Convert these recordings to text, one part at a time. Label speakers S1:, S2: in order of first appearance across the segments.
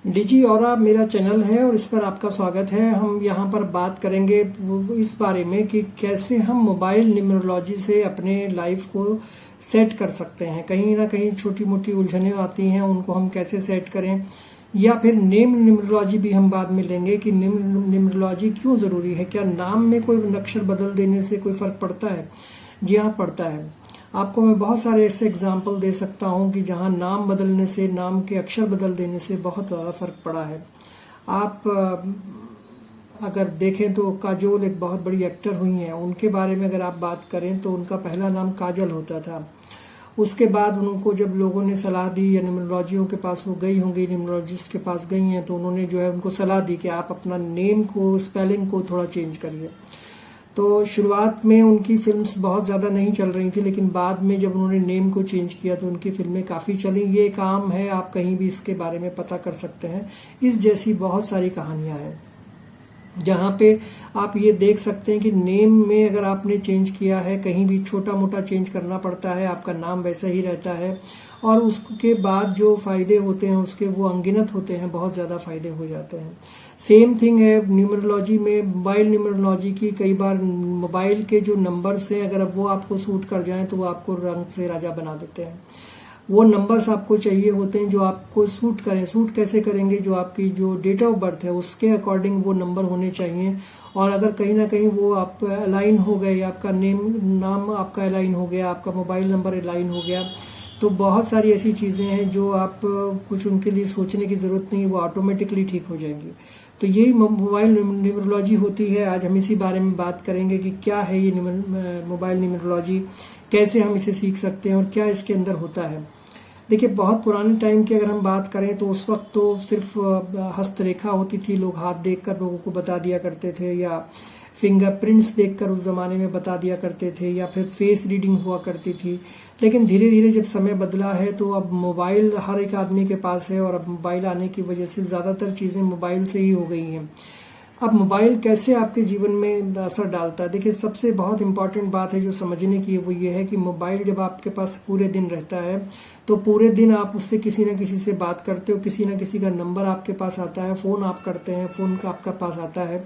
S1: डिजी aura मेरा channel है और इस पर आपका स्वागत है। हम यहाँ पर बात करेंगे इस बारे में कि कैसे हम मोबाइल न्यूमरोलॉजी से अपने लाइफ को सेट कर सकते हैं। कहीं ना कहीं छोटी मोटी उलझनें आती हैं, उनको हम कैसे सेट करें, या फिर नेम न्यूमरोलॉजी भी हम बाद में लेंगे कि नेम न्यूमरोलॉजी क्यों ज़रूरी है। क्या नाम में कोई अक्षर बदल देने से कोई फ़र्क पड़ता है? जी हाँ, पड़ता है। आपको मैं बहुत सारे ऐसे एग्जाम्पल दे सकता हूँ कि जहाँ नाम बदलने से, नाम के अक्षर बदल देने से बहुत ज़्यादा फर्क पड़ा है। आप अगर देखें तो काजोल एक बहुत बड़ी एक्टर हुई हैं, उनके बारे में अगर आप बात करें तो उनका पहला नाम काजल होता था। उसके बाद उनको जब लोगों ने सलाह दी, या न्यूमरोलॉजियों के पास वो गई होंगी, न्यूमरोलॉजिस्ट के पास गई हैं, तो उन्होंने जो है उनको सलाह दी कि आप अपना नेम को, स्पेलिंग को थोड़ा चेंज करिए। तो शुरुआत में उनकी फिल्म्स बहुत ज़्यादा नहीं चल रही थी, लेकिन बाद में जब उन्होंने नेम को चेंज किया तो उनकी फिल्में काफ़ी चली। ये एक आम है, आप कहीं भी इसके बारे में पता कर सकते हैं। इस जैसी बहुत सारी कहानियां हैं जहाँ पे आप ये देख सकते हैं कि नेम में अगर आपने चेंज किया है, कहीं भी छोटा मोटा चेंज करना पड़ता है, आपका नाम वैसा ही रहता है और उसके बाद जो फ़ायदे होते हैं उसके वो अनगिनत होते हैं, बहुत ज़्यादा फ़ायदे हो जाते हैं। सेम थिंग है न्यूमरोलॉजी में, मोबाइल न्यूमरोलॉजी की। कई बार मोबाइल के जो नंबर्स हैं, अगर अब वो आपको सूट कर जाएं तो वो आपको रंग से राजा बना देते हैं। वो नंबर्स आपको चाहिए होते हैं जो आपको सूट करें। सूट कैसे करेंगे? जो आपकी जो डेट ऑफ बर्थ है उसके अकॉर्डिंग वो नंबर होने चाहिए। और अगर कहीं ना कहीं वो आप अलाइन हो गए, आपका नाम आपका अलाइन हो गया, आपका मोबाइल नंबर अलाइन हो गया, तो बहुत सारी ऐसी चीज़ें हैं जो आप कुछ उनके लिए सोचने की ज़रूरत नहीं, वो ऑटोमेटिकली ठीक हो जाएंगी। तो यही मोबाइल न्यूमरोलॉजी होती है। आज हम इसी बारे में बात करेंगे कि क्या है ये मोबाइल न्यूमरोलॉजी, कैसे हम इसे सीख सकते हैं और क्या इसके अंदर होता है। देखिए, बहुत पुराने टाइम की अगर हम बात करें तो उस वक्त तो सिर्फ हस्तरेखा होती थी, लोग हाथ देखकर लोगों को बता दिया करते थे, या फिंगरप्रिंट्स देखकर उस ज़माने में बता दिया करते थे, या फिर फेस रीडिंग हुआ करती थी। लेकिन धीरे धीरे जब समय बदला है तो अब मोबाइल हर एक आदमी के पास है और अब मोबाइल आने की वजह से ज़्यादातर चीज़ें मोबाइल से ही हो गई हैं। अब मोबाइल कैसे आपके जीवन में असर डालता है? देखिए, सबसे बहुत इंपॉर्टेंट बात है जो समझने की, वो ये है कि मोबाइल जब आपके पास पूरे दिन रहता है तो पूरे दिन आप उससे किसी न किसी से बात करते हो, किसी न किसी का नंबर आपके पास आता है, फ़ोन आप करते हैं, फ़ोन का आपका पास आता है।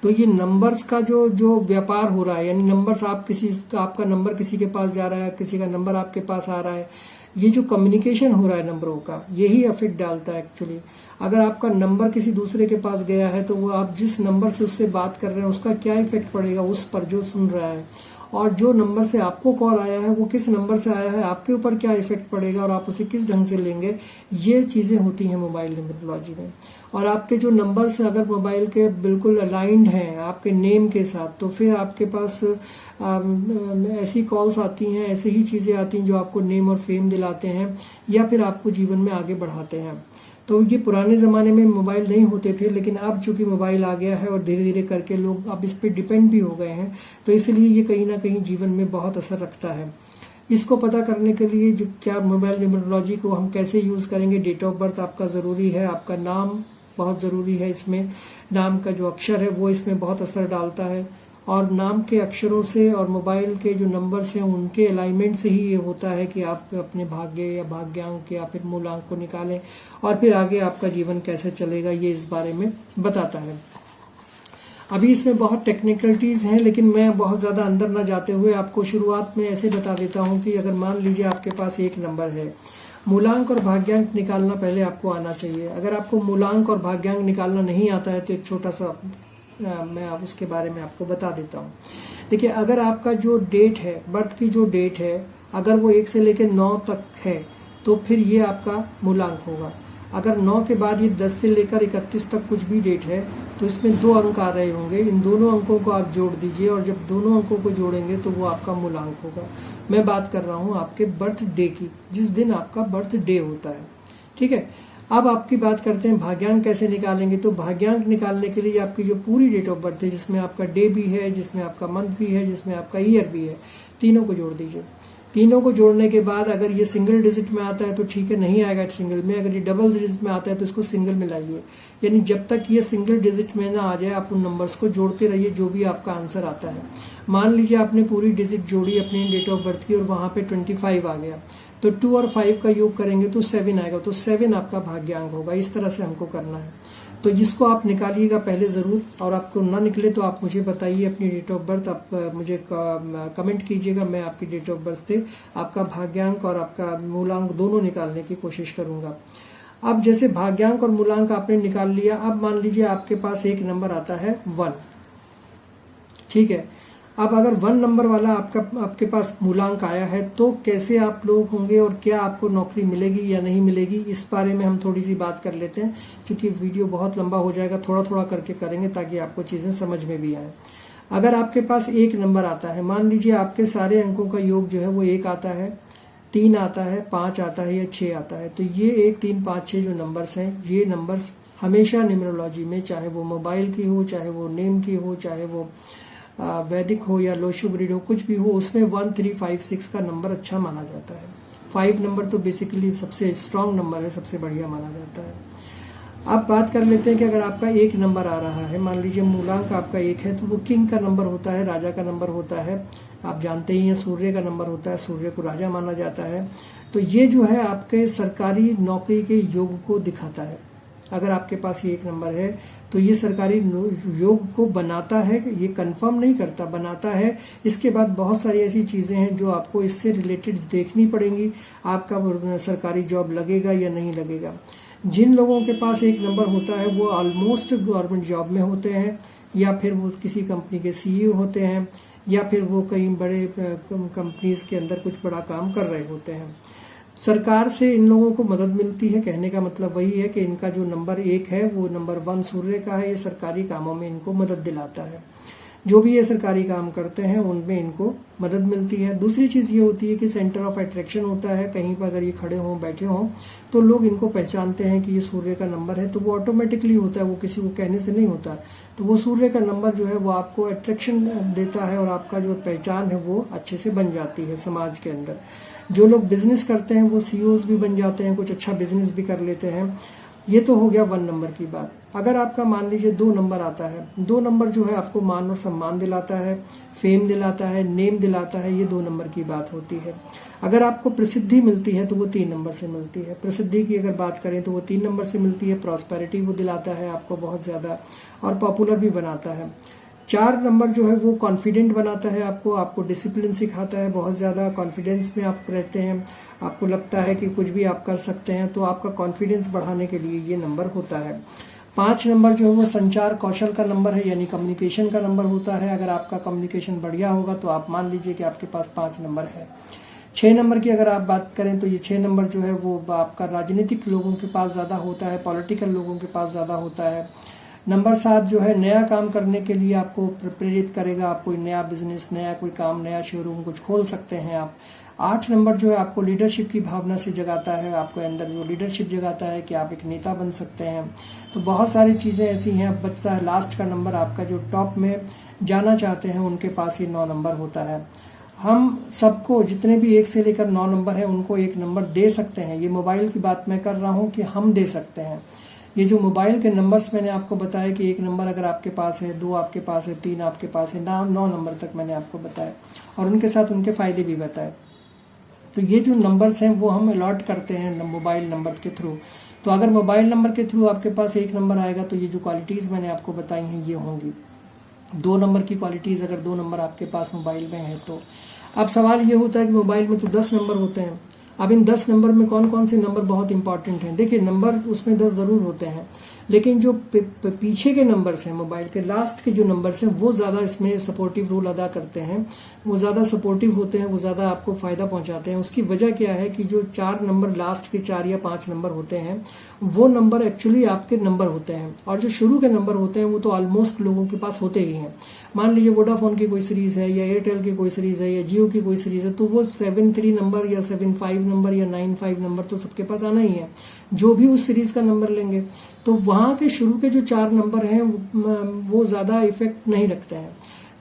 S1: तो ये नंबर्स का जो व्यापार हो रहा है, यानी नंबर्स आपका नंबर किसी के पास जा रहा है, किसी का नंबर आपके पास आ रहा है, ये जो कम्युनिकेशन हो रहा है नंबरों का, यही इफेक्ट डालता है एक्चुअली। अगर आपका नंबर किसी दूसरे के पास गया है तो वो आप जिस नंबर से उससे बात कर रहे हैं उसका क्या इफेक्ट पड़ेगा उस पर जो सुन रहा है, और जो नंबर से आपको कॉल आया है वो किस नंबर से आया है, आपके ऊपर क्या इफेक्ट पड़ेगा और आप उसे किस ढंग से लेंगे, ये चीज़ें होती हैं मोबाइल न्यूमरोलॉजी में। और आपके जो नंबर्स अगर मोबाइल के बिल्कुल अलाइंड हैं आपके नेम के साथ, तो फिर आपके पास ऐसी कॉल्स आती हैं, ऐसी ही चीज़ें आती हैं जो आपको नेम और फेम दिलाते हैं या फिर आपको जीवन में आगे बढ़ाते हैं। तो ये पुराने ज़माने में मोबाइल नहीं होते थे, लेकिन अब चूंकि मोबाइल आ गया है और धीरे धीरे करके लोग अब इस पर डिपेंड भी हो गए हैं, तो इसलिए ये कहीं ना कहीं जीवन में बहुत असर रखता है। इसको पता करने के लिए जो क्या मोबाइल न्यूमरोलॉजी को हम कैसे यूज़ करेंगे, डेट ऑफ बर्थ आपका ज़रूरी है, आपका नाम बहुत ज़रूरी है। इसमें नाम का जो अक्षर है वो इसमें बहुत असर डालता है, और नाम के अक्षरों से और मोबाइल के जो नंबर्स हैं उनके अलाइनमेंट से ही ये होता है कि आप अपने भाग्य या भाग्यांक या फिर मूलांक को निकालें और फिर आगे आपका जीवन कैसे चलेगा, ये इस बारे में बताता है। अभी इसमें बहुत टेक्निकलिटीज़ हैं, लेकिन मैं बहुत ज़्यादा अंदर ना जाते हुए आपको शुरुआत में ऐसे बता देता हूँ कि अगर मान लीजिए आपके पास एक नंबर है, मूलांक और भाग्यांक निकालना पहले आपको आना चाहिए। अगर आपको मूलांक और भाग्यांक निकालना नहीं आता है तो एक छोटा सा मैं अब उसके बारे में आपको बता देता हूँ। देखिए, अगर आपका जो डेट है, बर्थ की जो डेट है, अगर वो 1 से लेकर 9 तक है तो फिर ये आपका मूलांक होगा। अगर 9 के बाद ये 10 से लेकर 31 तक कुछ भी डेट है तो इसमें 2 अंक आ रहे होंगे। इन दोनों अंकों को आप जोड़ दीजिए और जब दोनों अंकों को जोड़ेंगे तो वो आपका मूलांक होगा। मैं बात कर रहा हूँ आपके बर्थ डे की, जिस दिन आपका बर्थ डे होता है। ठीक है, अब आपकी बात करते हैं भाग्यांक कैसे निकालेंगे। तो भाग्यांक निकालने के लिए आपकी जो पूरी डेट ऑफ बर्थ है, जिसमें आपका डे भी है, जिसमें आपका मंथ भी है, जिसमें आपका ईयर भी है, तीनों को जोड़ दीजिए। तीनों को जोड़ने के बाद अगर ये सिंगल डिजिट में आता है तो ठीक है, नहीं आएगा सिंगल में। अगर ये डबल डिजिट में आता है तो इसको सिंगल में लाइए, यानी जब तक ये सिंगल डिजिट में ना आ जाए आप उन नंबर्स को जोड़ते रहिए जो भी आपका आंसर आता है। मान लीजिए आपने पूरी डिजिट जोड़ी अपनी डेट ऑफ बर्थ की और वहाँ पे 25 आ गया, तो 2 और 5 का योग करेंगे तो 7 आएगा, तो 7 आपका भाग्यांक होगा। इस तरह से हमको करना है। तो जिसको आप निकालिएगा पहले ज़रूर, और आपको ना निकले तो आप मुझे बताइए अपनी डेट ऑफ बर्थ, आप मुझे कमेंट कीजिएगा। मैं आपकी डेट ऑफ बर्थ से आपका भाग्यांक और आपका मूलांक दोनों निकालने की कोशिश करूंगा। अब जैसे भाग्यांक और मूलांक आपने निकाल लिया, अब मान लीजिए आपके पास एक नंबर आता है 1, ठीक है। अब अगर 1 नंबर वाला आपके पास मूलांक आया है तो कैसे आप लोग होंगे और क्या आपको नौकरी मिलेगी या नहीं मिलेगी, इस बारे में हम थोड़ी सी बात कर लेते हैं। क्योंकि वीडियो बहुत लंबा हो जाएगा, थोड़ा थोड़ा करके करेंगे ताकि आपको चीज़ें समझ में भी आए। अगर आपके पास एक नंबर आता है, मान लीजिए आपके सारे अंकों का योग जो है वो 1 आता है, 3 आता है, 5 आता है या 6 आता है, तो ये 1, 3, 5, 6 जो नंबर्स हैं, ये नंबर्स हमेशा न्यूमरोलॉजी में, चाहे वो मोबाइल की हो, चाहे वो नेम की हो, चाहे वो वैदिक हो या लोशु ब्रीड हो, कुछ भी हो, उसमें 1, 3, 5, 6 का नंबर अच्छा माना जाता है। 5 नंबर तो बेसिकली सबसे स्ट्रांग नंबर है, सबसे बढ़िया माना जाता है। अब बात कर लेते हैं कि अगर आपका 1 नंबर आ रहा है, मान लीजिए मूलांक आपका 1 है, तो वो किंग का नंबर होता है, राजा का नंबर होता है। आप जानते ही हैं सूर्य का नंबर होता है, सूर्य को राजा माना जाता है। तो ये जो है आपके सरकारी नौकरी के योग को दिखाता है। अगर आपके पास ये 1 नंबर है तो ये सरकारी योग को बनाता है, ये कंफर्म नहीं करता, बनाता है। इसके बाद बहुत सारी ऐसी चीज़ें हैं जो आपको इससे रिलेटेड देखनी पड़ेंगी, आपका सरकारी जॉब लगेगा या नहीं लगेगा। जिन लोगों के पास 1 नंबर होता है वो ऑलमोस्ट गवर्नमेंट जॉब में होते हैं, या फिर वो किसी कंपनी के CEO होते हैं, या फिर वो कई बड़े कंपनीज के अंदर कुछ बड़ा काम कर रहे होते हैं। सरकार से इन लोगों को मदद मिलती है। कहने का मतलब वही है कि इनका जो नंबर 1 है वो नंबर 1 सूर्य का है, ये सरकारी कामों में इनको मदद दिलाता है। जो भी ये सरकारी काम करते हैं उनमें इनको मदद मिलती है। दूसरी चीज़ ये होती है कि सेंटर ऑफ अट्रैक्शन होता है। कहीं पर अगर ये खड़े हों, बैठे हों, तो लोग इनको पहचानते हैं कि ये सूर्य का नंबर है, तो वो ऑटोमेटिकली होता है, वो किसी को कहने से नहीं होता। तो वो सूर्य का नंबर जो है वो आपको अट्रैक्शन देता है और आपका जो पहचान है वो अच्छे से बन जाती है समाज के अंदर। जो लोग बिजनेस करते हैं वो CEOs भी बन जाते हैं, कुछ अच्छा बिजनेस भी कर लेते हैं। ये तो हो गया 1 नंबर की बात। अगर आपका मान लीजिए 2 नंबर आता है, 2 नंबर जो है आपको मान और सम्मान दिलाता है, फेम दिलाता है, नेम दिलाता है, ये 2 नंबर की बात होती है। अगर आपको प्रसिद्धि मिलती है तो वो 3 नंबर से मिलती है। प्रसिद्धि की अगर बात करें तो वो 3 नंबर से मिलती है। प्रॉस्पेरिटी वो दिलाता है आपको बहुत ज़्यादा, और पॉपुलर भी बनाता है। 4 नंबर जो है वो कॉन्फिडेंट बनाता है आपको डिसिप्लिन सिखाता है, बहुत ज़्यादा कॉन्फिडेंस में आप रहते हैं, आपको लगता है कि कुछ भी आप कर सकते हैं, तो आपका कॉन्फिडेंस बढ़ाने के लिए ये नंबर होता है। 5 नंबर जो है वो संचार कौशल का नंबर है, यानी कम्युनिकेशन का नंबर होता है। अगर आपका कम्युनिकेशन बढ़िया होगा तो आप मान लीजिए कि आपके पास 5 नंबर है। 6 नंबर की अगर आप बात करें तो ये 6 नंबर जो है वो आपका राजनीतिक लोगों के पास ज़्यादा होता है, पॉलिटिकल लोगों के पास ज़्यादा होता है। नंबर 7 जो है नया काम करने के लिए आपको प्रेरित करेगा। आप कोई नया बिजनेस, नया कोई काम, नया शोरूम कुछ खोल सकते हैं आप। 8 नंबर जो है आपको लीडरशिप की भावना से जगाता है, आपके अंदर जो लीडरशिप जगाता है कि आप एक नेता बन सकते हैं। तो बहुत सारी चीज़ें ऐसी हैं। अब बचता है लास्ट का नंबर, आपका जो टॉप में जाना चाहते हैं उनके पास ही 9 नंबर होता है। हम सबको, जितने भी 1 से लेकर 9 नंबर है, उनको 1 नंबर दे सकते हैं। ये मोबाइल की बात मैं कर रहा हूँ कि हम दे सकते हैं। ये जो मोबाइल के नंबर्स मैंने आपको बताया कि 1 नंबर अगर आपके पास है, 2 आपके पास है, 3 आपके पास है, 9 नंबर तक मैंने आपको बताया, और उनके साथ उनके फ़ायदे भी बताए। तो ये जो नंबर्स हैं वो हम अलॉट करते हैं मोबाइल नंबर के थ्रू। तो अगर मोबाइल नंबर के थ्रू आपके पास 1 नंबर आएगा तो ये जो क्वालिटीज़ मैंने आपको बताई हैं ये होंगी। 2 नंबर की क्वालिटीज़, अगर 2 नंबर आपके पास मोबाइल में है तो। अब सवाल ये होता है कि मोबाइल में तो 10 नंबर होते हैं। अब इन 10 नंबर में कौन कौन से नंबर बहुत इंपॉर्टेंट हैं? देखिए, नंबर उसमें 10 ज़रूर होते हैं, लेकिन जो पीछे के नंबर्स हैं, मोबाइल के लास्ट के जो नंबर्स हैं, वो ज़्यादा इसमें सपोर्टिव रोल अदा करते हैं। वो ज़्यादा सपोर्टिव होते हैं, वो ज़्यादा आपको फ़ायदा पहुंचाते हैं। उसकी वजह क्या है कि जो 4 नंबर, लास्ट के 4 या 5 नंबर होते हैं, वो नंबर एक्चुअली आपके नंबर होते हैं। और जो शुरू के नंबर होते हैं वो तो ऑलमोस्ट लोगों के पास होते ही हैं। मान लीजिए वोडाफोन की कोई सीरीज़ है, या एयरटेल की कोई सीरीज़ है, या जियो की कोई सीरीज़ है, तो वो 73 नंबर या 75 नंबर या 95 नंबर तो सबके पास आना ही है। जो भी उस सीरीज़ का नंबर लेंगे तो वहाँ के शुरू के जो 4 नंबर हैं वो ज़्यादा इफेक्ट नहीं रखते हैं।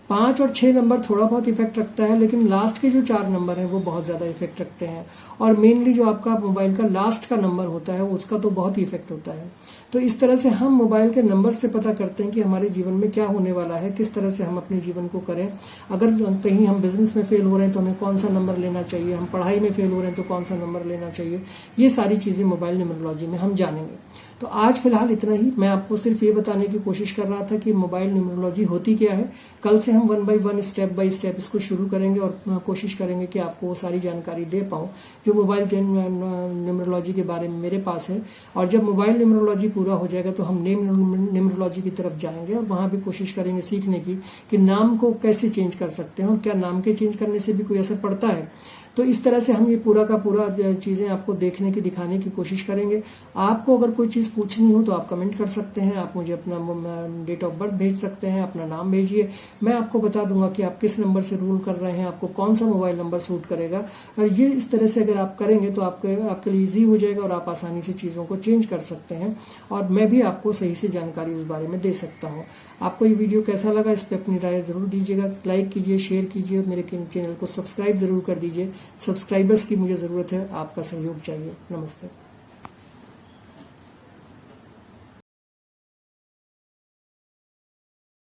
S1: 5 और 6 नंबर थोड़ा बहुत इफेक्ट रखता है, लेकिन लास्ट के जो 4 नंबर हैं वो बहुत ज़्यादा इफेक्ट रखते हैं। और मेनली जो आपका मोबाइल का लास्ट का नंबर होता है उसका तो बहुत ही इफेक्ट होता है। तो इस तरह से हम मोबाइल के नंबर से पता करते हैं कि हमारे जीवन में क्या होने वाला है, किस तरह से हम अपने जीवन को करें। अगर कहीं हम बिजनेस में फेल हो रहे हैं तो हमें कौन सा नंबर लेना चाहिए, हम पढ़ाई में फेल हो रहे हैं तो कौन सा नंबर लेना चाहिए, ये सारी चीज़ें मोबाइल न्यूमरोलॉजी में हम जानेंगे। तो आज फिलहाल इतना ही। मैं आपको सिर्फ ये बताने की कोशिश कर रहा था कि मोबाइल न्यूमरोलॉजी होती क्या है। कल से हम 1 बाय 1 स्टेप बाय स्टेप इसको शुरू करेंगे और कोशिश करेंगे कि आपको वो सारी जानकारी दे पाऊँ जो मोबाइल न्यूमरोलॉजी के बारे में मेरे पास है। और जब मोबाइल न्यूमरोलॉजी पूरा हो जाएगा तो हम नेम न्यूमरोलॉजी की तरफ जाएंगे और वहाँ भी कोशिश करेंगे सीखने की कि नाम को कैसे चेंज कर सकते हैं और क्या नाम के चेंज करने से भी कोई असर पड़ता है। तो इस तरह से हम ये पूरा का पूरा चीज़ें आपको देखने की दिखाने की कोशिश करेंगे। आपको अगर कोई चीज़ पूछनी हो तो आप कमेंट कर सकते हैं, आप मुझे अपना डेट ऑफ बर्थ भेज सकते हैं, अपना नाम भेजिए, मैं आपको बता दूंगा कि आप किस नंबर से रूल कर रहे हैं, आपको कौन सा मोबाइल नंबर सूट करेगा। और ये इस तरह से अगर आप करेंगे तो आपके लिए ईजी हो जाएगा और आप आसानी से चीज़ों को चेंज कर सकते हैं और मैं भी आपको सही से जानकारी उस बारे में दे सकता हूँ। आपको ये वीडियो कैसा लगा इस पर अपनी राय ज़रूर दीजिएगा, लाइक कीजिए, शेयर कीजिए, मेरे चैनल को सब्सक्राइब ज़रूर कर दीजिए। सब्सक्राइबर्स की मुझे ज़रूरत है, आपका सहयोग चाहिए। नमस्ते।